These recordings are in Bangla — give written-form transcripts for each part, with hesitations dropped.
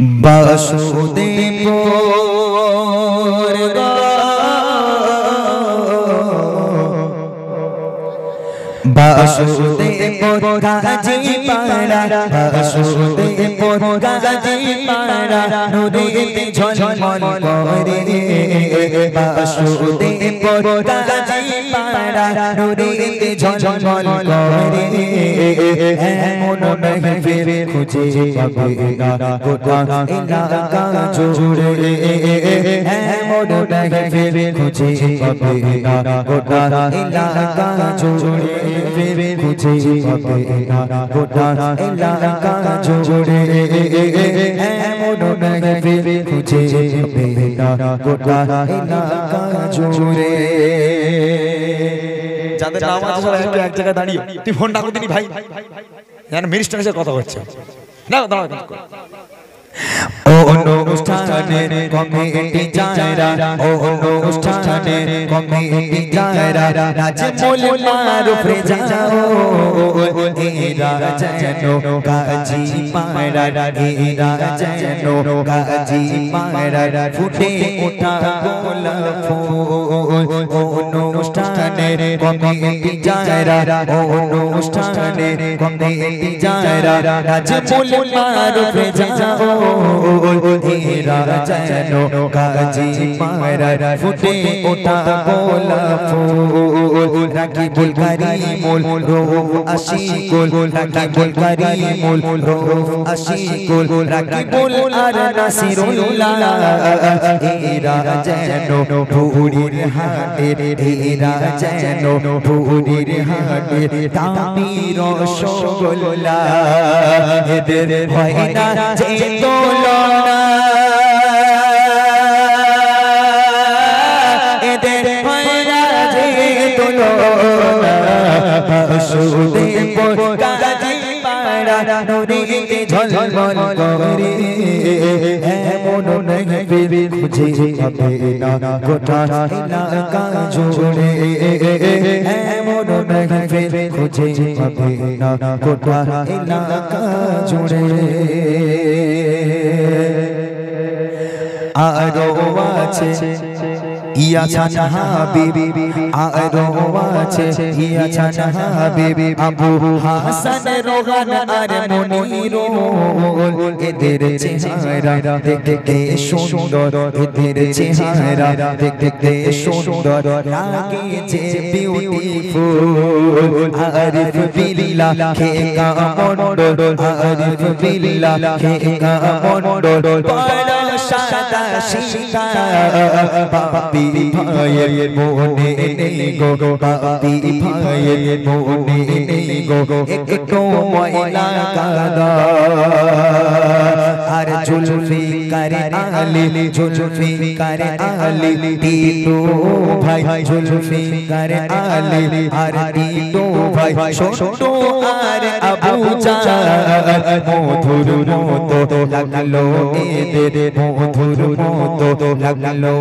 বাসুদেবপুর বাসুদেবপুর গাজীপাড়া বাসুদেবপুর গাজীপাড়া নুরেতে ঝলমল করে বাসুদেবপুর গাজীপাড়া নুরেতে ঝলমল করে এমন মেহফিল খুঁজে পাবে না গোটা এলাকা জুড়ে এমন মেহফিল খুঁজে পাবে না গোটা এলাকা জুড়ে খুঁজে পাবে না গোটা এলাকা জুড়ে এমন মেহফিল খুঁজে পাবে না গোটা এলাকা জুড়ে। যাদের নাম আছে সবাই একটু এক জায়গায় দাঁড়িয়ে তুই ফোন ডাকো দিনি ভাই জান মিনিস্টারের সাথে কথা হচ্ছে না দাঁড়াও ও অনুষ্ঠানের কমিটি যারা ও অনুষ্ঠানের কমিটি যারা রাজ মোল মারুফ যাও এরা যেন গাজী পাড়া এরা যেন গাজী পাড়া ফুটে ওঠা গোলাপ ফুল ও অনুষ্ঠানের কমিটি যারা ও অনুষ্ঠানের কমিটি যারা রাজ মোল মারুফ যাও এরা যেন গাজী পাড়া ফুটে ওঠা গোলাপ ফুল রাকিবুল কারীমুল রূপ আশিকুল রাকিবুল কারীমুল রূপ আশিকুল রাকিবুল আর নাসিরুল্লাহ এরা যেন ভুরির হাটের এরা যেন ভুরির হাটের দামি রসগোল্লা এদের হয় না যে তুলনা এদের হয় না যে তুলনা বাসুদেবপুর গাজীপাড়া নুরেতে ঝলমল করে এমন মেহফিল খুঁজে পাবে না গোটা এলাকা জুড়ে এমন মেহফিল খুঁজে পাবে না গোটা এলাকা জুড়ে। আরো আছে ইয়া ছানা হাবিবি আরো আছে ইয়া ছানা হাবিবি আবু হাসান রোহান আর মনিরুল এদের চেহারা দেখতে সুন্দর এদের চেহারা দেখতে সুন্দর লাগে যে বিউটিফুল আরিফ বিল্লাহ খেকা মন্ডল আরিফ বিল্লাহ খেকা মন্ডল বড় সাদা শিকা বাপি ভাইয়ের মনে নেই গো বাপি ভাইয়ের মনে নেই গো একটু ময়লা কাদা আর জুলফি করে আলী জুলফি করে আলী টিটু ভাই জুলফি করে আলী আর টিটু ভাই ছোট আর আবু জান মধুর মতো লাগলো এদের মধুর মতো লাগলো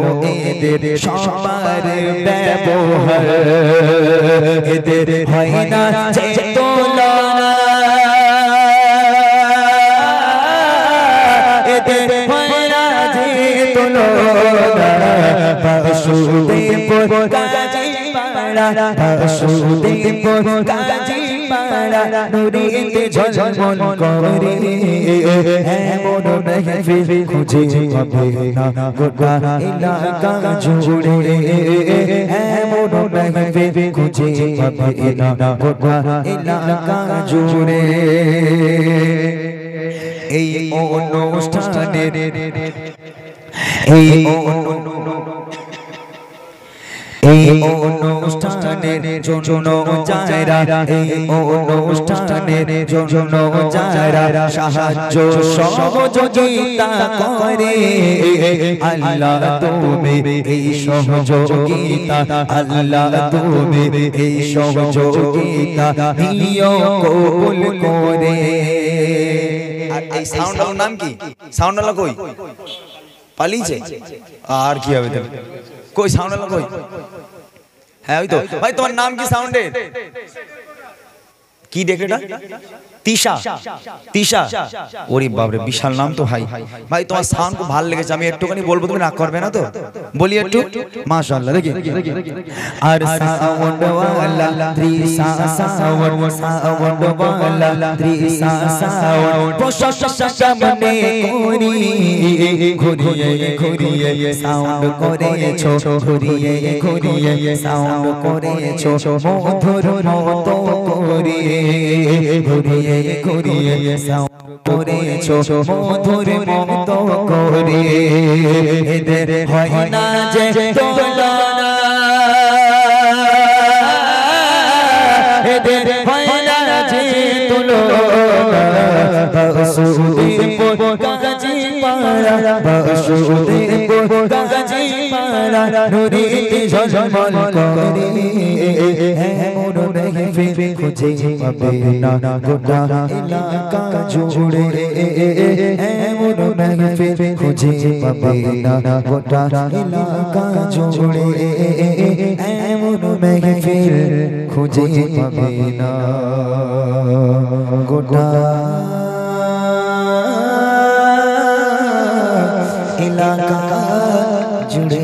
এদের সবার ব্যবহার এদের হয় না যে তুলনা এদের হয় না যে তুলনা বাসুদেবপুর গাজীপাড়া বাসুদেবপুর গাজীপাড়া নুরেতে ঝলমল করে এমন মেহফিল খুঁজে পাবে না গোটা এলাকা জুড়ে এমন মেহফিল খুঁজে পাবে না গোটা এলাকা জুড়ে। এই অনুষ্ঠানের এই অনুষ্ঠানের জন্য যারা এই অনুষ্ঠানের জন্য যারা সাহায্য সহযোগিতা করে আল্লাহ তুমি এই সহযোগিতা আল্লাহ তুমি এই সহযোগিতা নিও কবুল করে। আর এই সাউন্ডের নাম কি সাউন্ডওয়ালা কই পালিয়েছে আর কি হবে তো কই সাউন্ডওয়ালা কই হ্যাঁ ওই তো ভাই তোমার নাম কি সাউন্ডের কি ডেকেটা তিশা তিশা ওরে বাপ রে বিশাল নাম তো ভাই ভাই তোমার সাউন্ড খুব ভালো লেগেছে আমি একটুখানি বলবো তুমি রাগ করবে না তো বলি একটু মাশাআল্লাহ দেখি আর সাউন্ড ওয়ালা ত্রিশা সাউন্ড ওয়ালা ত্রিশা সাউন্ড প্রশংসা মনে করি ঘুরিয়ে ঘুরিয়ে সাউন্ড করেছো ঘুরিয়ে ঘুরিয়ে সাউন্ড করেছো মধুর মতো করে ঘুরিয়ে ঘুরিয়ে সাউন্ড করেছো মধুর মতো করে এদের হয় না যে তুলনা এদের হয় না যে তুলনা বাসুদেবপুর গাজী পাড়া বাসুদেবপুর গাজী পাড়া নুরিতে ঝলমল করে এমন মেহফিল খুঁজে পাবে না গোটা এলাকা জুড়ে এমন মেহফিল খুঁজে পাবে না গোটা এলাকা জুড়ে এমন মেহফিল খুঁজে পাবে না গোটা এলাকা জুড়ে